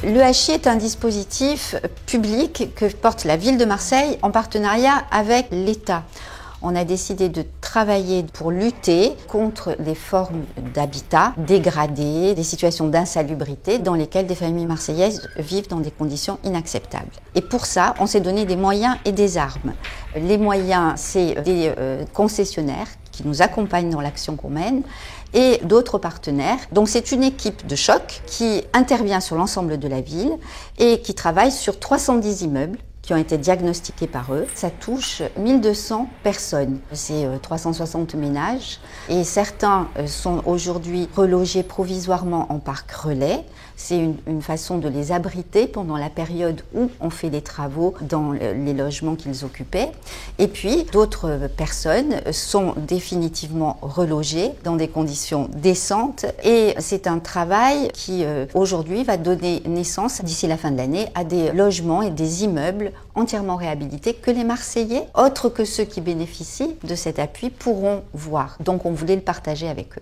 L'EHI est un dispositif public que porte la ville de Marseille en partenariat avec l'État. On a décidé de travailler pour lutter contre les formes d'habitat dégradé, des situations d'insalubrité dans lesquelles des familles marseillaises vivent dans des conditions inacceptables. Et pour ça, on s'est donné des moyens et des armes. Les moyens, c'est des concessionnaires qui nous accompagnent dans l'action qu'on mène et d'autres partenaires. Donc c'est une équipe de choc qui intervient sur l'ensemble de la ville et qui travaille sur 310 immeubles qui ont été diagnostiqués par eux. Ça touche 1200 personnes. C'est 360 ménages et certains sont aujourd'hui relogés provisoirement en parc relais. C'est une façon de les abriter pendant la période où on fait des travaux dans les logements qu'ils occupaient. Et puis d'autres personnes sont définitivement relogées dans des conditions décentes. Et c'est un travail qui aujourd'hui va donner naissance d'ici la fin de l'année à des logements et des immeubles entièrement réhabilités que les Marseillais, autres que ceux qui bénéficient de cet appui, pourront voir. Donc on voulait le partager avec eux.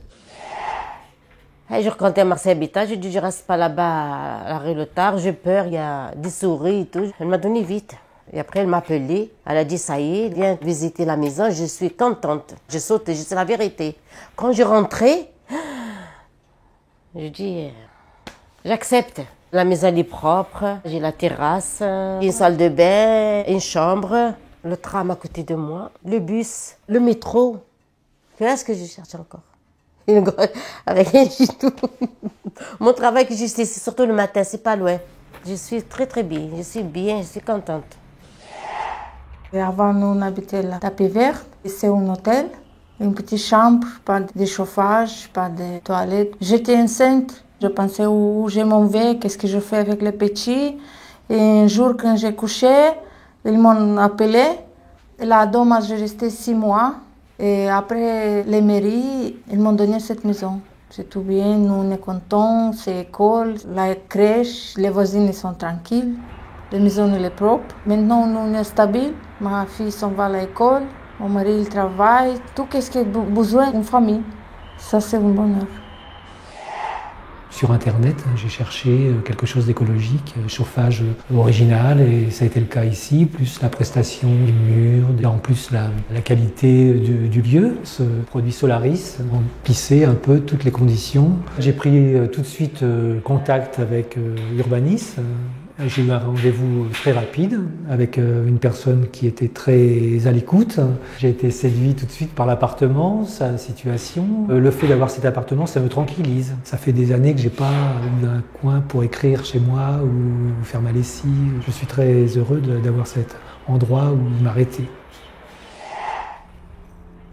Un jour, quand j'étais à Marseille Habitat, j'ai dit je reste pas là-bas à la rue Le Tard, j'ai peur, il y a des souris et tout. Elle m'a donné vite. Et après, elle m'a appelé, elle a dit ça y est, viens visiter la maison, je suis contente. J'ai sauté, c'est la vérité. Quand je rentrais, je dis j'accepte. La maison elle est propre, j'ai la terrasse, une salle de bain, une chambre, le tram à côté de moi, le bus, le métro. Qu'est-ce que je cherche encore? Avec rien du tout. Mon travail que je fais, c'est surtout le matin, c'est pas loin. Je suis très bien, je suis contente. Et avant, nous, on habitait la tapis vert. C'est un hôtel, une petite chambre, pas de chauffage, pas de toilette. J'étais enceinte, je pensais où je m'en vais, qu'est-ce que je fais avec les petits. Et un jour, quand j'ai couché, ils m'ont appelé. Et là, dommage, j'ai resté 6 mois. Et après, les mairies, ils m'ont donné cette maison. C'est tout bien, nous on est contents, c'est école, la crèche, les voisines sont tranquilles, la maison elle est propre. Maintenant, nous on est stable, ma fille s'en va à l'école, mon mari il travaille, tout ce qui a besoin d'une famille. Ça, c'est un bonheur. Sur Internet, j'ai cherché quelque chose d'écologique, chauffage original, et ça a été le cas ici, plus la prestation du mur, et en plus la qualité du lieu. Ce produit Solaris remplissait un peu toutes les conditions. J'ai pris tout de suite contact avec Urbanis. J'ai eu un rendez-vous très rapide avec une personne qui était très à l'écoute. J'ai été séduit tout de suite par l'appartement, sa situation. Le fait d'avoir cet appartement, ça me tranquillise. Ça fait des années que j'ai pas eu un coin pour écrire chez moi ou faire ma lessive. Je suis très heureux d'avoir cet endroit où m'arrêter.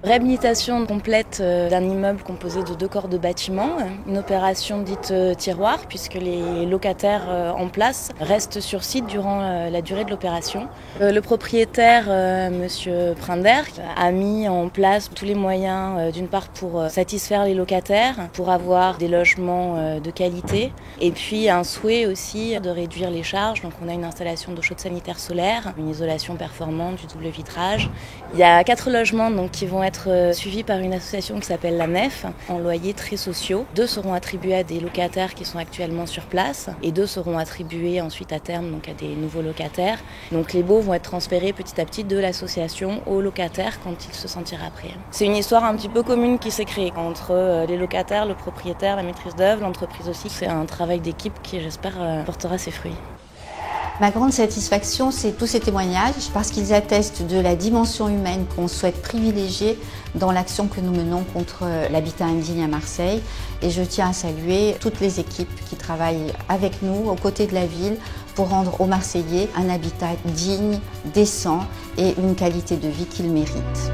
Réhabilitation complète d'un immeuble composé de 2 corps de bâtiment, une opération dite tiroir puisque les locataires en place restent sur site durant la durée de l'opération. Le propriétaire, monsieur Prinder, a mis en place tous les moyens d'une part pour satisfaire les locataires, pour avoir des logements de qualité et puis un souhait aussi de réduire les charges. Donc on a une installation d'eau chaude sanitaire solaire, une isolation performante, du double vitrage. Il y a 4 logements donc, qui vont être suivis par une association qui s'appelle la Nef, en loyers très sociaux. 2 seront attribués à des locataires qui sont actuellement sur place et 2 seront attribués ensuite à terme donc, à des nouveaux locataires. Donc les baux vont être transférés petit à petit de l'association aux locataires quand il se sentira prêt. C'est une histoire un petit peu commune qui s'est créée entre les locataires, le propriétaire, la maîtrise d'œuvre, l'entreprise aussi. C'est un travail d'équipe qui, j'espère, portera ses fruits. Ma grande satisfaction, c'est tous ces témoignages parce qu'ils attestent de la dimension humaine qu'on souhaite privilégier dans l'action que nous menons contre l'habitat indigne à Marseille. Et je tiens à saluer toutes les équipes qui travaillent avec nous, aux côtés de la ville, pour rendre aux Marseillais un habitat digne, décent et une qualité de vie qu'ils méritent.